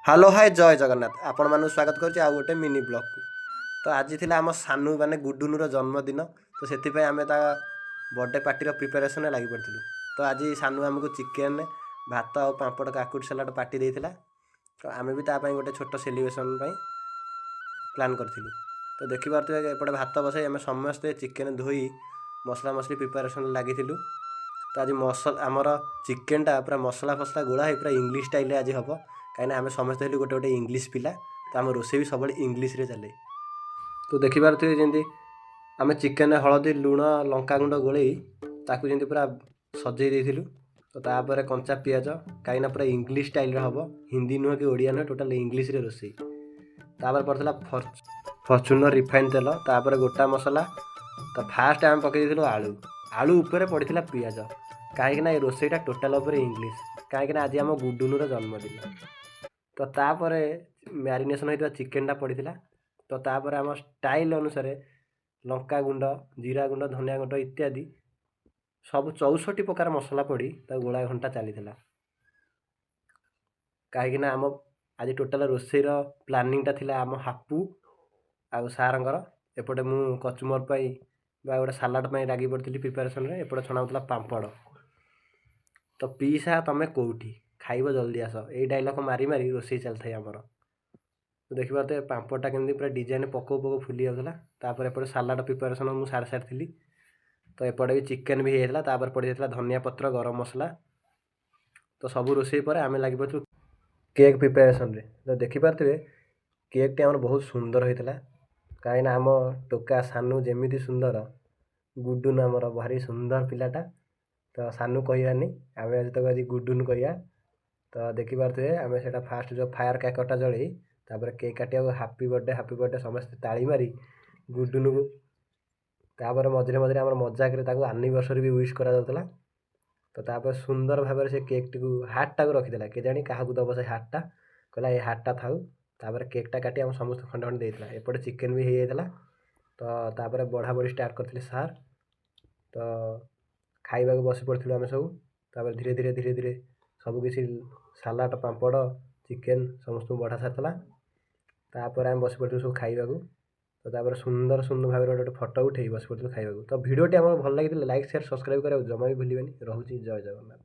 Hello hi ଜୟ ଜଗନ୍ନାଥ ଆପଣମାନଙ୍କୁ ସ୍ୱାଗତ କରୁଛି ଆଉ ଗୋଟେ ମିନି ବ୍ଲଗ୍କୁ। ତ ଆଜି ଥିଲା ଆମ ସାନୁ ମାନେ ଗୁଡୁନୁର ଜନ୍ମଦିନ। ତ ସେଥିପାଇଁ ଆମେ ତା ବର୍ଥଡ଼େ ପାର୍ଟିର ପ୍ରିପାରେସନ୍ରେ ଲାଗି ପଡ଼ିଥିଲୁ। ତ ଆଜି ସାନୁ ଆମକୁ ଚିକେନ୍, ଭାତ ଆଉ ପାମ୍ପଡ଼ କାକୁଡ଼ି ସାଲାଡ଼ ପାର୍ଟି ଦେଇଥିଲା। ତ ଆମେ ବି ତା ପାଇଁ ଗୋଟେ ଛୋଟ ସେଲିବ୍ରେସନ୍ ପାଇଁ ପ୍ଲାନ୍ କରିଥିଲୁ। ତ ଦେଖିପାରୁଥିବେ ଏପଟେ ଭାତ ବସାଇ ଆମେ ସମସ୍ତେ ଚିକେନ୍ ଧୋଇ ମସଲା ମସଲି ପ୍ରିପାରେସନ୍ରେ ଲାଗିଥିଲୁ। ତ ଆଜି ଆମର ଚିକେନ୍ଟା ପୁରା ମସଲା ଫସଲା ଗୋଳା ହେଇ ପୁରା ଇଂଲିଶ ଷ୍ଟାଇଲ୍ରେ ଆଜି ହେବ। କାହିଁକିନା ଆମେ ସମସ୍ତେ ହେଲୁ ଗୋଟେ ଗୋଟେ ଇଂଲିଶ ପିଲା। ତ ଆମ ରୋଷେଇ ବି ସବୁବେଳେ ଇଂଲିଶରେ ଚାଲେ। ତ ଦେଖିପାରୁଥିବେ ଯେମିତି ଆମେ ଚିକେନ୍ରେ ହଳଦୀ, ଲୁଣ, ଲଙ୍କାଗୁଣ୍ଡ ଗୋଳେଇ ତାକୁ ଯେମିତି ପୁରା ସଜେଇ ଦେଇଥିଲୁ। ତ ତାପରେ କଞ୍ଚା ପିଆଜ, କାହିଁକିନା ପୁରା ଇଂଲିଶ ଷ୍ଟାଇଲ୍ରେ ହେବ, ହିନ୍ଦୀ ନୁହେଁ କି ଓଡ଼ିଆ ନୁହେଁ, ଟୋଟାଲ୍ ଇଂଲିଶରେ ରୋଷେଇ। ତାପରେ ପଡ଼ିଥିଲା ଫର୍ଚୁନର୍ ରିଫାଇନ୍ ତେଲ, ତାପରେ ଗୋଟା ମସଲା। ତ ଫାଷ୍ଟ ଆମେ ପକାଇ ଦେଇଥିଲୁ ଆଳୁ ଉପରେ ପଡ଼ିଥିଲା ପିଆଜ, କାହିଁକିନା ଏ ରୋଷେଇଟା ଟୋଟାଲ୍ ଉପରେ ଇଂଲିଶ, କାହିଁକିନା ଆଜି ଆମ ଗୁଡୁନୁର ଜନ୍ମଦିନ। ତ ତାପରେ ମ୍ୟାରିନେସନ୍ ହେଇଥିବା ଚିକେନ୍ଟା ପଡ଼ିଥିଲା। ତ ତାପରେ ଆମ ଷ୍ଟାଇଲ୍ ଅନୁସାରେ ଲଙ୍କାଗୁଣ୍ଡ, ଜିରା ଗୁଣ୍ଡ, ଧନିଆ ଗୁଣ୍ଡ ଇତ୍ୟାଦି ସବୁ 64 ପ୍ରକାର ମସଲା ପଡ଼ି ତାକୁ ଗୋଳା ଘଣ୍ଟା ଚାଲିଥିଲା। କାହିଁକିନା ଆମ ଆଜି ଟୋଟାଲ୍ ରୋଷେଇର ପ୍ଲାନିଂଟା ଥିଲା ଆମ ହାପୁ ଆଉ ସାର୍ଙ୍କର। ଏପଟେ ମୁଁ କଚୁମର ପାଇଁ ବା ଗୋଟେ ସାଲାଡ଼ ପାଇଁ ଲାଗି ପଡ଼ିଥିଲି ପ୍ରିପାରେସନ୍ରେ। ଏପଟେ ଛଣା ହେଉଥିଲା ପାମ୍ପଡ଼। ତ ପିଇସା ତମେ କେଉଁଠି ଖାଇବ ଜଲ୍ଦି ଆସ, ଏଇ ଡାଇଲଗ୍ ମାରି ମାରି ରୋଷେଇ ଚାଲିଥାଏ ଆମର। ତ ଦେଖିପାରୁଥିବେ ପାମ୍ପଡ଼ଟା କେମିତି ପୁରା ଡିଜାଇନ୍ ପକଉ ପକଉ ଫୁଲି ଯାଉଥିଲା। ତାପରେ ଏପଟେ ସାଲାଡ଼ ପ୍ରିପାରେସନ୍ ମୁଁ ସାରି ସାରିଥିଲି। ତ ଏପଟେ ବି ଚିକେନ୍ ବି ହେଇଯାଇଥିଲା। ତାପରେ ପଡ଼ିଯାଇଥିଲା ଧନିଆ ପତ୍ର, ଗରମ ମସଲା। ତ ସବୁ ରୋଷେଇ ପରେ ଆମେ ଲାଗି ପଡ଼ିଥିଲୁ କେକ୍ ପ୍ରିପାରେସନ୍ରେ। ତ ଦେଖିପାରୁଥିବେ କେକ୍ଟି ଆମର ବହୁତ ସୁନ୍ଦର ହେଇଥିଲା। କାହିଁକିନା ଆମ ଟୋକା ସାନୁ ଯେମିତି ସୁନ୍ଦର, ଗୁଡୁନୁ ଆମର ଭାରି ସୁନ୍ଦର ପିଲାଟା। ତ ସାନୁ କହିବାନି, ଆମେ ଆଜି ତାକୁ ଆଜି ଗୁଡୁନୁ କହିବା। ତ ଦେଖିପାରୁଥିବେ ଆମେ ସେଇଟା ଫାଷ୍ଟ ଯେଉଁ ଫାୟାର୍ କ୍ରାକର୍ଟା ଜଳେଇ ତାପରେ କେକ୍ କାଟିବାକୁ ହାପି ବର୍ଥଡ଼େ ସମସ୍ତେ ତାଳି ମାରି ଗୁଡୁନୁକୁ, ତାପରେ ମଝିରେ ମଝିରେ ଆମର ମଜାକରେ ତାକୁ ଆନିଭର୍ସରୀ ବି ୱିଶ୍ କରାଯାଉଥିଲା। ତ ତାପରେ ସୁନ୍ଦର ଭାବରେ ସେ କେକ୍ଟିକୁ ହାର୍ଟଟାକୁ ରଖିଥିଲା, କେଜାଣି କାହାକୁ ଦେବ ସେ ହାର୍ଟଟା, କହିଲା ଏ ହାର୍ଟଟା ଥାଉ। ତାପରେ କେକ୍ଟା କାଟି ଆମ ସମସ୍ତେ ଖଣ୍ଡେ ଖଣ୍ଡେ ଦେଇଥିଲା। ଏପଟେ ଚିକେନ୍ ବି ହେଇଯାଇଥିଲା। ତ ତାପରେ ବଢ଼ା ବଢ଼ି ଷ୍ଟାର୍ଟ କରିଥିଲେ ସାର୍। ତ ଖାଇବାକୁ ବସି ପଡ଼ିଥିଲୁ ଆମେ ସବୁ। ତାପରେ ଧୀରେ ଧୀରେ ସବୁକିଛି ସାଲାଡ଼, ପାମ୍ପଡ଼, ଚିକେନ୍ ସମସ୍ତଙ୍କୁ ବଢ଼ା ସାରିଥିଲା। ତାପରେ ଆମେ ବସି ପଡ଼ିଥିଲୁ ସବୁ ଖାଇବାକୁ। ତ ତାପରେ ସୁନ୍ଦର ଭାବରେ ଗୋଟେ ଫଟୋ ଉଠେଇ ବସି ପଡ଼ିଥିଲୁ ଖାଇବାକୁ। ତ ଭିଡ଼ିଓଟି ଆମର ଭଲ ଲାଗିଥିଲେ ଲାଇକ୍, ସେୟାର, ସବସ୍କ୍ରାଇବ୍ କରିବାକୁ ଜମା ବି ଭୁଲିବେନି। ରହୁଛି, ଜୟ ଜଗନ୍ନାଥ।